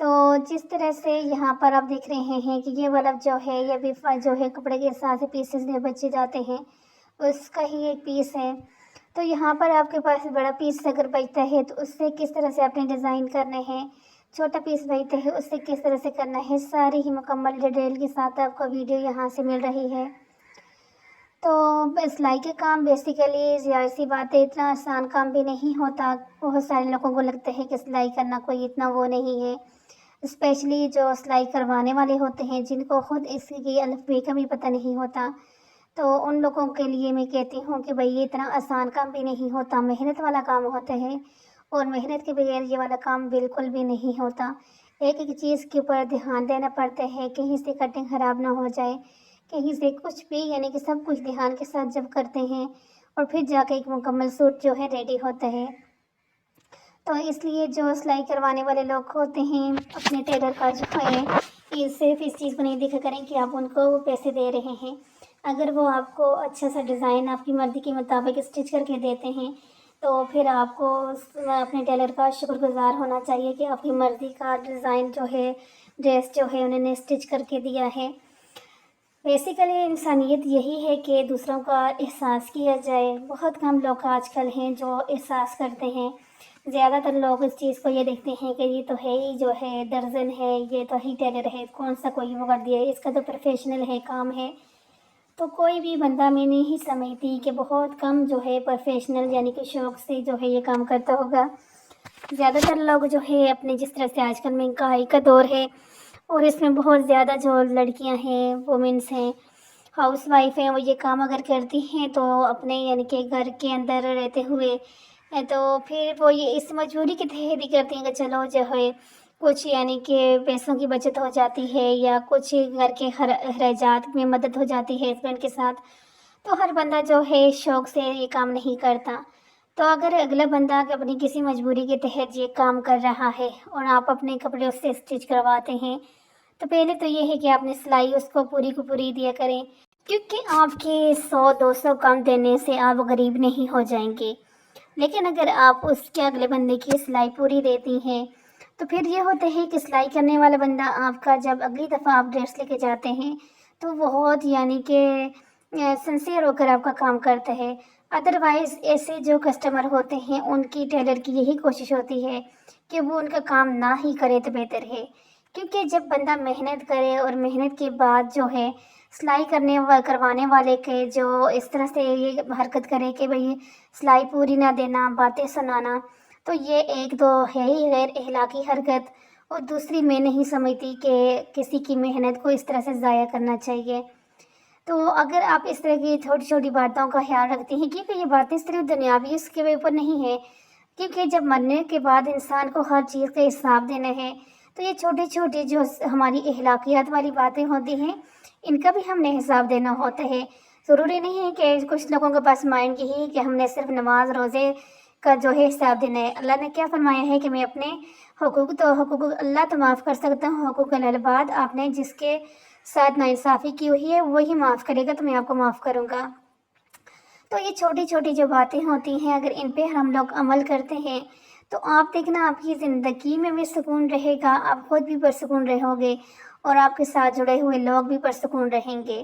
تو جس طرح سے یہاں پر آپ دیکھ رہے ہیں کہ یہ والا جو ہے یہ بھی جو ہے کپڑے کے ساتھ پیسز میں بچے جاتے ہیں، اس کا ہی ایک پیس ہے۔ تو یہاں پر آپ کے پاس بڑا پیس اگر بچتا ہے تو اس سے کس طرح سے آپ نے ڈیزائن کرنے ہیں، چھوٹا پیس بچتا ہے اس سے کس طرح سے کرنا ہے، ساری ہی مکمل ڈیٹیل کے ساتھ آپ کو ویڈیو یہاں سے مل رہی ہے۔ تو سلائی کا کام بیسیکلی ظاہر سی بات ہے اتنا آسان کام بھی نہیں ہوتا۔ بہت سارے لوگوں کو لگتا ہے کہ سلائی کرنا کوئی اتنا وہ نہیں ہے، اسپیشلی جو سلائی کروانے والے ہوتے ہیں جن کو خود اس کی الف بے کا بھی پتہ نہیں ہوتا، تو ان لوگوں کے لیے میں کہتی ہوں کہ بھئی یہ اتنا آسان کام بھی نہیں ہوتا، محنت والا کام ہوتا ہے، اور محنت کے بغیر یہ والا کام بالکل بھی نہیں ہوتا۔ ایک ایک چیز کے اوپر دھیان دینا پڑتا ہے، کہیں سے کٹنگ خراب نہ ہو جائے، کہیں سے کچھ بھی، یعنی کہ سب کچھ دھیان کے ساتھ جب کرتے ہیں اور پھر جا کے ایک مکمل سوٹ جو ہے ریڈی ہوتا ہے۔ تو اس لیے جو سلائی کروانے والے لوگ ہوتے ہیں اپنے ٹیلر کا جو ہے یہ صرف اس چیز کو نہیں دیکھا کریں کہ آپ ان کو پیسے دے رہے ہیں۔ اگر وہ آپ کو اچھا سا ڈیزائن آپ کی مرضی کے مطابق اسٹچ کر کے دیتے ہیں تو پھر آپ کو اپنے ٹیلر کا شکر گزار ہونا چاہیے کہ آپ کی مرضی کا ڈیزائن جو ہے، ڈریس جو ہے انہوں نے اسٹچ کر کے دیا ہے۔ بیسیکلی انسانیت یہی ہے کہ دوسروں کا احساس کیا جائے۔ بہت کم لوگ آج کل ہیں جو احساس کرتے ہیں، زیادہ تر لوگ اس چیز کو یہ دیکھتے ہیں کہ یہ تو ہے ہی جو ہے درزن ہے، یہ تو ہی ٹیلر ہے، کون سا کوئی وہ کر دیا ہے، اس کا تو پروفیشنل ہے کام ہے۔ تو کوئی بھی بندہ میں نہیں سمجھتی کہ بہت کم جو ہے پروفیشنل یعنی کہ شوق سے جو ہے یہ کام کرتا ہوگا۔ زیادہ تر لوگ جو ہے اپنے جس طرح سے آج کل مہنگائی کا دور ہے اور اس میں بہت زیادہ جو لڑکیاں ہیں، وومنس ہیں، ہاؤس وائف ہیں، وہ یہ کام اگر کرتی ہیں تو اپنے یعنی کہ گھر کے اندر رہتے ہوئے تو پھر وہ یہ اس مجبوری کے تحت ہی کرتی ہیں کہ چلو جو ہے کچھ یعنی کہ پیسوں کی بچت ہو جاتی ہے یا کچھ گھر کے اخراجات میں مدد ہو جاتی ہے ہسبینڈ کے ساتھ۔ تو ہر بندہ جو ہے شوق سے یہ کام نہیں کرتا۔ تو اگر اگلا بندہ اپنی کسی مجبوری کے تحت یہ کام کر رہا ہے اور آپ اپنے کپڑے اس سے اسٹچ کرواتے ہیں تو پہلے تو یہ ہے کہ آپ نے سلائی اس کو پوری کو پوری دیا کریں، کیونکہ آپ کے 100-200 کم دینے سے آپ غریب نہیں ہو جائیں گے۔ لیکن اگر آپ اس کے اگلے بندے کی سلائی پوری دیتی ہیں تو پھر یہ ہوتا ہے کہ سلائی کرنے والا بندہ آپ کا جب اگلی دفعہ آپ ڈریس لے کے جاتے ہیں تو بہت یعنی کہ سنسیئر ہو کر آپ کا کام کرتا ہے۔ ادروائز ایسے جو کسٹمر ہوتے ہیں ان کی ٹیلر کی یہی کوشش ہوتی ہے کہ وہ ان کا کام نہ ہی کرے تو بہتر ہے، کیونکہ جب بندہ محنت کرے اور محنت کے بعد جو ہے سلائی کروانے والے کے جو اس طرح سے یہ حرکت کرے کہ بھئی سلائی پوری نہ دینا، باتیں سنانا، تو یہ ایک تو ہے ہی غیر اخلاقی حرکت، اور دوسری میں نہیں سمجھتی کہ کسی کی محنت کو اس طرح سے ضائع کرنا چاہیے۔ تو اگر آپ اس طرح کی چھوٹی چھوٹی باتوں کا خیال رکھتی ہیں، کیونکہ یہ باتیں صرف دنیاوی اس کے اوپر نہیں ہے، کیونکہ جب مرنے کے بعد انسان کو ہر چیز کا حساب دینا ہے، تو یہ چھوٹی چھوٹی جو ہماری اخلاقیات والی باتیں ہوتی ہیں ان کا بھی ہم نے حساب دینا ہوتا ہے۔ ضروری نہیں ہے کہ کچھ لوگوں کے پاس مائنڈ یہی کہ ہم نے صرف نماز روزے کا جو ہے حساب دینا ہے۔ اللہ نے کیا فرمایا ہے کہ میں اپنے حقوق اللہ تو معاف کر سکتا ہوں، حقوق العباد آپ نے جس کے ساتھ ناانصافی کی ہوئی ہے وہی معاف کرے گا تو میں آپ کو معاف کروں گا۔ تو یہ چھوٹی چھوٹی جو باتیں ہوتی ہیں اگر ان پہ ہم لوگ عمل کرتے ہیں تو آپ دیکھنا آپ کی زندگی میں بھی سکون رہے گا، آپ خود بھی پرسکون رہو گے اور آپ کے ساتھ جڑے ہوئے لوگ بھی پرسکون رہیں گے۔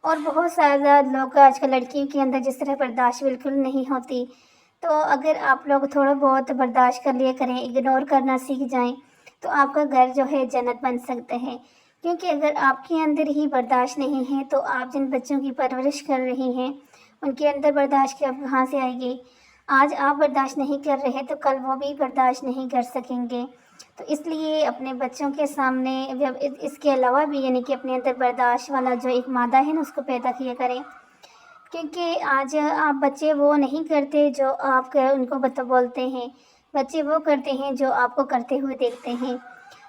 اور بہت زیادہ لوگ آج کل لڑکیوں کے اندر جس طرح برداشت بالکل نہیں ہوتی، تو اگر آپ لوگ تھوڑا بہت برداشت کر لیا کریں، اگنور کرنا سیکھ جائیں تو آپ کا گھر جو ہے جنت بن سکتا ہے۔ کیونکہ اگر آپ کے اندر ہی برداشت نہیں ہے تو آپ جن بچوں کی پرورش کر رہی ہیں ان کے اندر برداشت کہاں سے آئے گی؟ آج آپ برداشت نہیں کر رہے تو کل وہ بھی برداشت نہیں کر سکیں گے۔ تو اس لیے اپنے بچوں کے سامنے اس کے علاوہ بھی یعنی کہ اپنے اندر برداشت والا جو ایک مادہ ہے نا اس کو پیدا کیا کریں، کیونکہ آج آپ بچے وہ نہیں کرتے جو آپ ان کو بولتے ہیں، بچے وہ کرتے ہیں جو آپ کو کرتے ہوئے دیکھتے ہیں۔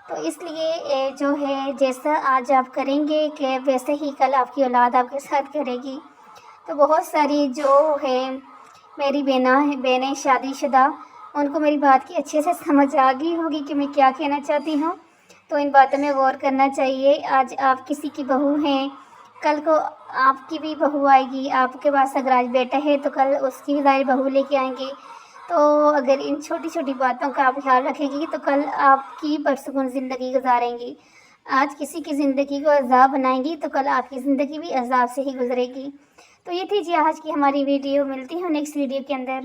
تو اس لیے جو ہے جیسا آج آپ کریں گے کہ ویسے ہی کل آپ کی اولاد آپ کے ساتھ کرے گی۔ تو بہت ساری جو ہے میری بہنیں شادی شدہ، ان کو میری بات کی اچھے سے سمجھ آ گئی ہوگی کہ میں کیا کہنا چاہتی ہوں، تو ان باتوں میں غور کرنا چاہیے۔ آج آپ کسی کی بہو ہیں، کل کو آپ کی بھی بہو آئے گی، آپ کے پاس اگر آج بیٹا ہے تو کل اس کی بھی ظاہر بہو لے کے آئیں گے۔ تو اگر ان چھوٹی چھوٹی باتوں کا آپ خیال رکھیں گی تو کل آپ کی پرسکون زندگی گزاریں گی. آج کسی کی زندگی کو عذاب بنائیں گی تو کل آپ کی زندگی بھی عذاب سے ہی گزرے گی. تو یہ تھی جی آج کی ہماری ویڈیو. ملتی ہوں نیکسٹ ویڈیو کے اندر.